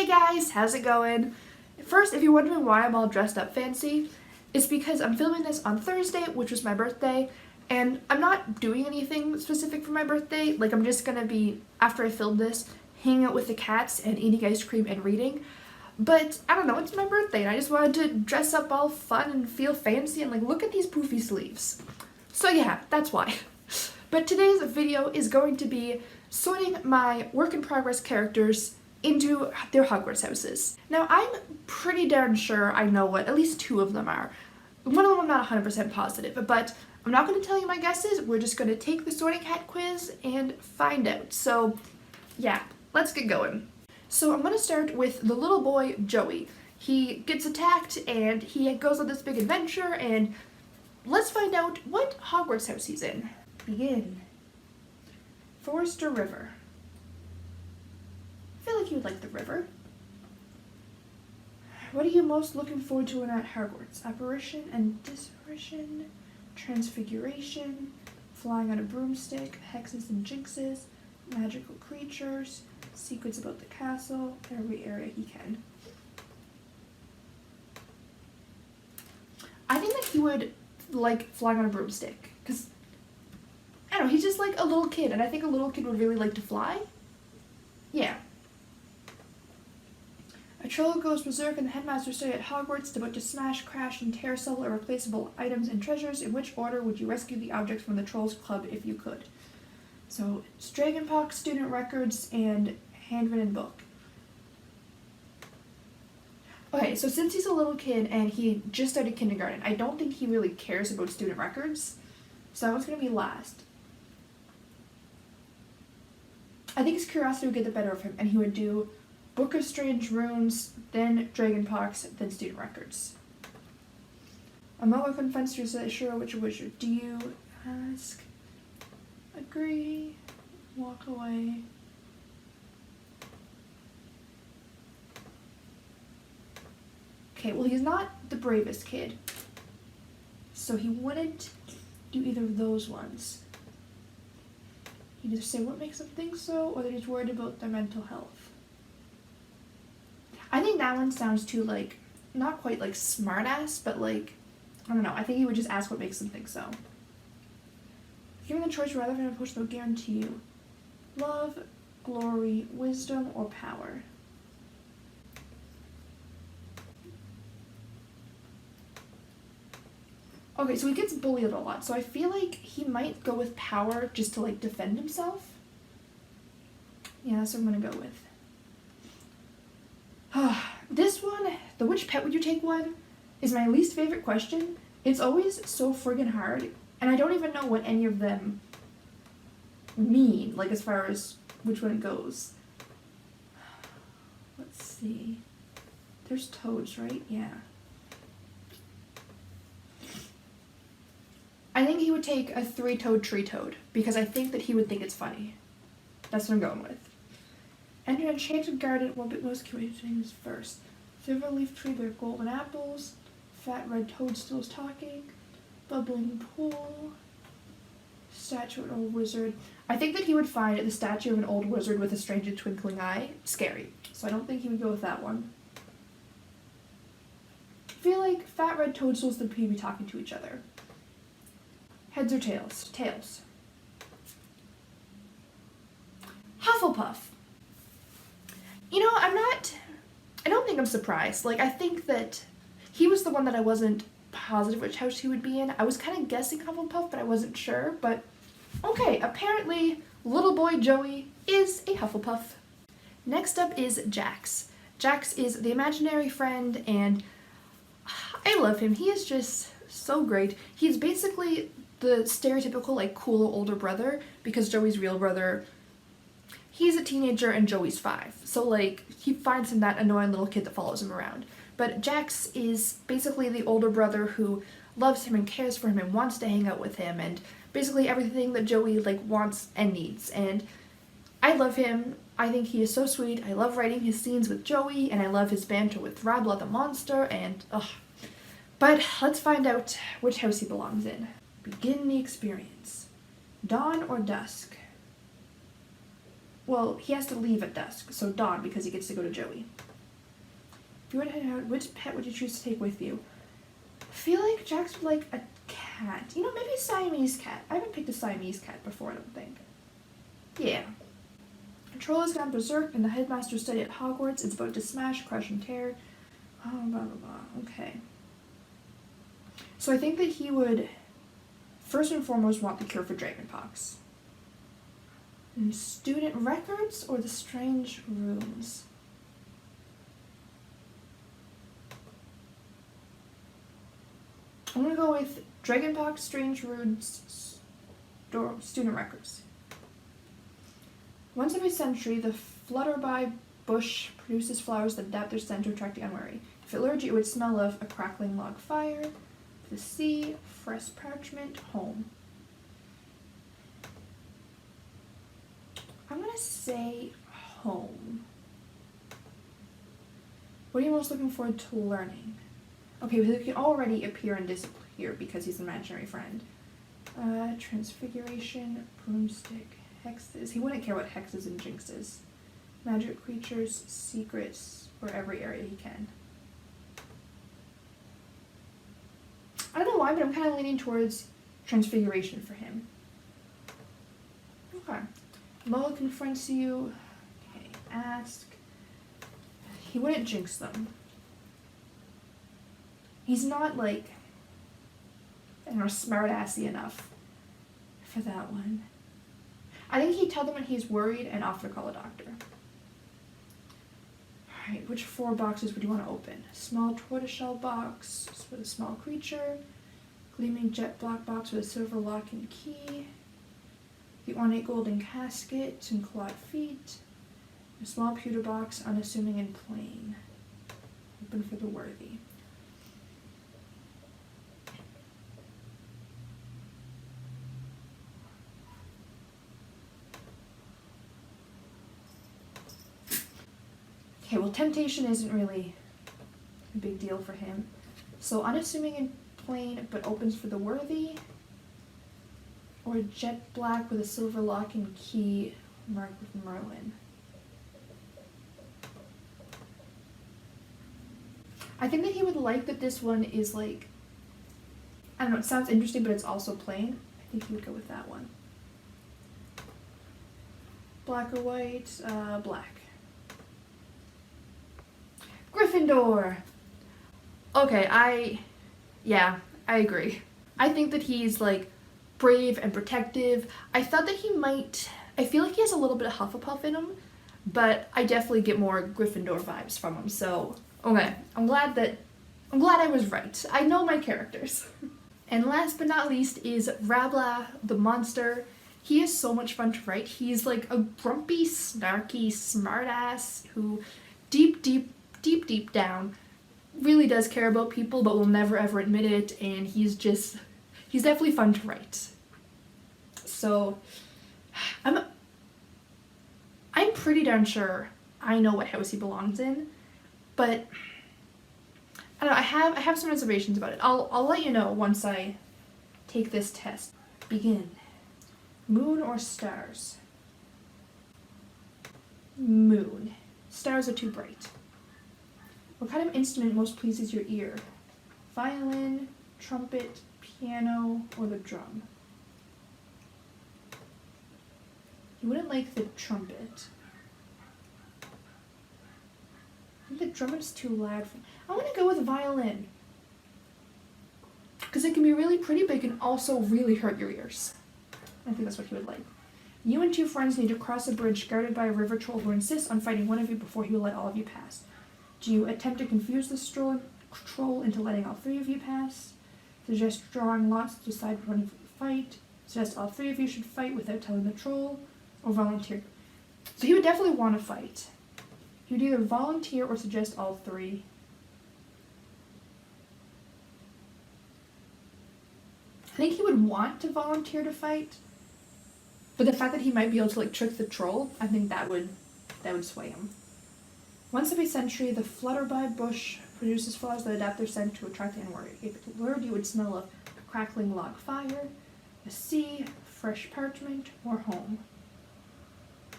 Hey guys, how's it going? First, if you're wondering why I'm all dressed up fancy, it's because I'm filming this on Thursday, which was my birthday, and I'm not doing anything specific for my birthday. Like, I'm just gonna be, after I film this, hanging out with the cats and eating ice cream and reading. But, I don't know, it's my birthday, and I just wanted to dress up all fun and feel fancy and, like, look at these poofy sleeves. So yeah, that's why. But today's video is going to be sorting my work-in-progress characters into their Hogwarts houses. Now, I'm pretty darn sure I know what at least two of them are. One of them I'm not 100% positive, but I'm not going to tell you my guesses. We're just going to take the sorting hat quiz and find out. So, yeah, let's get going. So I'm going to start with the little boy, Joey. He gets attacked and he goes on this big adventure, and let's find out what Hogwarts house he's in. Begin. Forester River. I feel like you would like the river. What are you most looking forward to at Hogwarts? Apparition and disapparition, transfiguration, flying on a broomstick, hexes and jinxes, magical creatures, secrets about the castle, every area he can. I think that he would like flying on a broomstick, because, I don't know, he's just like a little kid, and I think a little kid would really like to fly. Yeah. A troll goes berserk and the headmaster study at Hogwarts about to smash, crash, and tear several irreplaceable items and treasures. In which order would you rescue the objects from the Trolls Club if you could? So, it's Dragonpox, student records, and handwritten book. Okay, so since he's a little kid and he just started kindergarten, I don't think he really cares about student records. So that one's going to be last. I think his curiosity would get the better of him, and he would do Book of Strange Runes, then Dragonpox, then student records. A Mohawk on Fenster says, sure, which wizard? Do you ask? Agree? Walk away? Okay, well, he's not the bravest kid, so he wouldn't do either of those ones. He'd either say what makes them think so, or that he's worried about their mental health. I think that one sounds too, like, not quite like smartass, but like, I don't know, I think he would just ask what makes them think so. Given the choice, rather than a potion that will guarantee you love, glory, wisdom, or power. Okay, so he gets bullied a lot, so I feel like he might go with power just to, like, defend himself. Yeah, that's what I'm gonna go with. This one, the which pet would you take one, is my least favorite question. It's always so friggin' hard, and I don't even know what any of them mean, like, as far as which one it goes. Let's see. There's toads, right? Yeah. I think he would take a three-toed tree toad, because I think that he would think it's funny. That's what I'm going with. Enter an enchanted garden, what bit most curious things first. Silver leaf tree bear golden apples, fat red toadstools talking, bubbling pool, statue of an old wizard. I think that he would find the statue of an old wizard with a strange and twinkling eye scary, so I don't think he would go with that one. I feel like fat red toadstools would be talking to each other. Heads or tails? Tails. Hufflepuff. You know, I don't think I'm surprised. Like, I think that he was the one that I wasn't positive which house he would be in. I was kind of guessing Hufflepuff, but I wasn't sure. But, okay, apparently, little boy Joey is a Hufflepuff. Next up is Jax. Jax is the imaginary friend, and I love him. He is just so great. He's basically the stereotypical, like, cool older brother, because Joey's real brother, he's a teenager and Joey's 5. So, like, he finds him that annoying little kid that follows him around. But Jax is basically the older brother who loves him and cares for him and wants to hang out with him, and basically everything that Joey, like, wants and needs. And I love him. I think he is so sweet. I love writing his scenes with Joey, and I love his banter with Rabla the monster, and ugh. But let's find out which house he belongs in. Begin the experience. Dawn or dusk? Well, he has to leave at dusk, so dawn because he gets to go to Joey. you would head out, which pet would you choose to take with you? I feel like Jax would like a cat. You know, maybe a Siamese cat. I haven't picked a Siamese cat before, I don't think. Yeah. A troll has gone berserk in the headmaster's study at Hogwarts. It's about to smash, crush, and tear. Oh, blah, blah, blah. Okay. So I think that he would, first and foremost, want the cure for dragonpox. And student records or the strange runes? I'm gonna go with dragonpox, strange runes, student records. Once every century, the flutterby bush produces flowers that adapt their scent to attract the unwary. If it lured you, it would smell of a crackling log fire, the sea, fresh parchment, home. I'm gonna say home. What are you most looking forward to learning? Okay, but he can already appear and disappear because he's an imaginary friend. Transfiguration, broomstick, hexes. He wouldn't care what hexes and jinxes. Magic creatures, secrets, or every area he can. I don't know why, but I'm kind of leaning towards transfiguration for him. Okay. Moa confronts you. Okay, ask. He wouldn't jinx them. He's not, like, I don't know, smart-assy enough for that one. I think he'd tell them when he's worried and offer to call a doctor. Alright, which 4 boxes would you want to open? Small tortoiseshell box with a small creature. Gleaming jet black box with a silver lock and key. The ornate golden casket and clawed feet. A small pewter box, unassuming and plain. Open for the worthy. Okay, well, temptation isn't really a big deal for him. So unassuming and plain, but opens for the worthy. Or jet black with a silver lock and key marked with Merlin. I think that he would like that this one is like, I don't know, it sounds interesting, but it's also plain. I think he would go with that one. Black or white? Black. Gryffindor! Okay, I agree. I think that he's like brave and protective. I thought that he might, I feel like he has a little bit of Hufflepuff in him, but I definitely get more Gryffindor vibes from him, so okay, I'm glad I was right. I know my characters. And last but not least is Rabla the monster. He is so much fun to write. He's like a grumpy, snarky, smartass who deep down really does care about people but will never ever admit it, and he's definitely fun to write. So I'm pretty darn sure I know what house he belongs in, but I don't know, I have some reservations about it. I'll let you know once I take this test. Begin. Moon or stars? Moon. Stars are too bright. What kind of instrument most pleases your ear? Violin, trumpet, piano, or the drum? You wouldn't like the trumpet. I think the drum is too loud for... I'm gonna go with violin. Because it can be really pretty, but it can also really hurt your ears. I think that's what he would like. You and 2 friends need to cross a bridge guarded by a river troll who insists on fighting one of you before he will let all of you pass. Do you attempt to confuse the troll into letting all 3 of you pass? Suggest drawing lots to decide when you fight? Suggest all 3 of you should fight without telling the troll? Or volunteer? So he would definitely want to fight. He would either volunteer or suggest all 3. I think he would want to volunteer to fight, but the fact that he might be able to like trick the troll, I think that would sway him. Once every century, the flutterby bush produces flowers that adapt their scent to attract the unwary. If it lured you, would smell of a crackling log fire, the sea, fresh parchment, or home.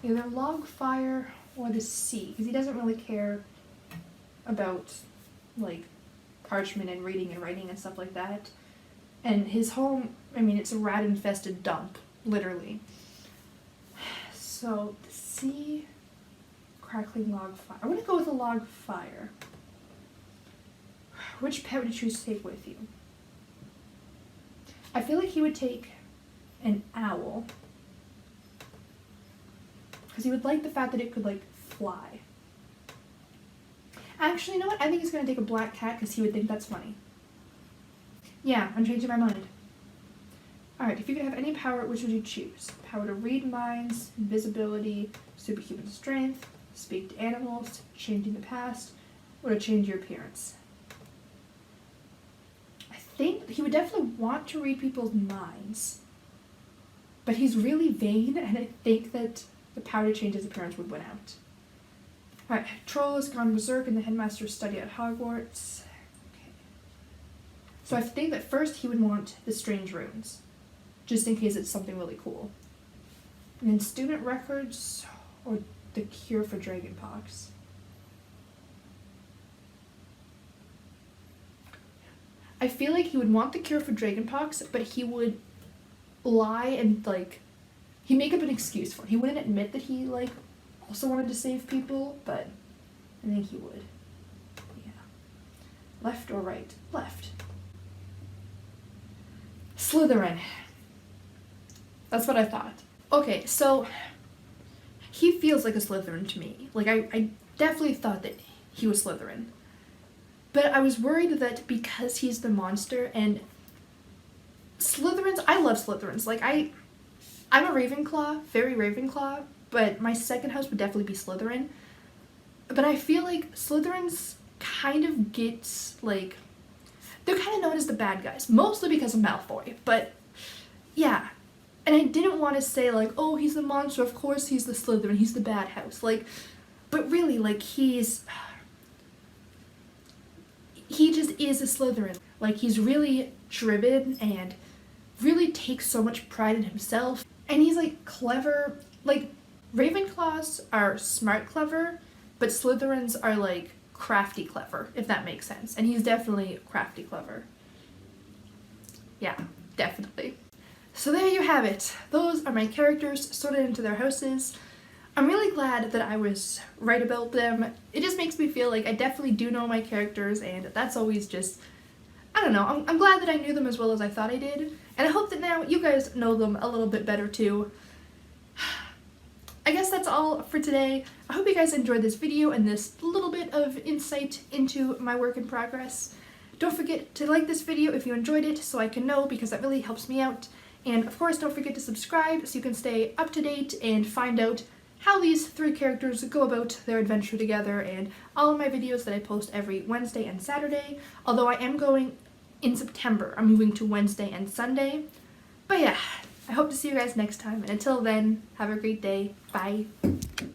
Either log fire or the sea, because he doesn't really care about like parchment and reading and writing and stuff like that. And his home, I mean, it's a rat-infested dump, literally. So, see, crackling log fire. I want to go with a log fire. Which pet would you choose to take with you? I feel like he would take an owl. Because he would like the fact that it could, like, fly. Actually, you know what? I think he's going to take a black cat because he would think that's funny. Yeah, I'm changing my mind. Alright, if you could have any power, which would you choose? Power to read minds, invisibility, superhuman strength, speak to animals, changing the past, or to change your appearance? I think he would definitely want to read people's minds. But he's really vain, and I think that the power to change his appearance would win out. Alright, Troll has gone berserk in the headmaster's study at Hogwarts. Okay. So I think that first he would want the strange runes, just in case it's something really cool. And then student records, or the cure for dragonpox. I feel like he would want the cure for dragonpox, but he would lie and, like, he'd make up an excuse for it. He wouldn't admit that he, like, also wanted to save people, but I think he would. Yeah. Left or right? Left. Slytherin. That's what I thought. Okay, so he feels like a Slytherin to me. Like, I definitely thought that he was Slytherin. But I was worried that because he's the monster, and Slytherins, I love Slytherins. Like, I'm a Ravenclaw, very Ravenclaw, but my second house would definitely be Slytherin. But I feel like Slytherins kind of get, like, they're kind of known as the bad guys, mostly because of Malfoy, but yeah. And I didn't want to say, like, oh, he's the monster, of course he's the Slytherin, he's the bad house, like, but really, like, he just is a Slytherin. Like, he's really driven and really takes so much pride in himself, and he's, like, clever. Like, Ravenclaws are smart clever, but Slytherins are, like, crafty clever, if that makes sense. And he's definitely crafty clever. Yeah, definitely. So there you have it. Those are my characters sorted into their houses. I'm really glad that I was right about them. It just makes me feel like I definitely do know my characters, and that's always just, I don't know, I'm glad that I knew them as well as I thought I did. And I hope that now you guys know them a little bit better too. I guess that's all for today. I hope you guys enjoyed this video and this little bit of insight into my work in progress. Don't forget to like this video if you enjoyed it so I can know, because that really helps me out. And of course, don't forget to subscribe so you can stay up to date and find out how these three characters go about their adventure together, and all of my videos that I post every Wednesday and Saturday. Although I am going in September, I'm moving to Wednesday and Sunday. But yeah, I hope to see you guys next time, and until then, have a great day. Bye.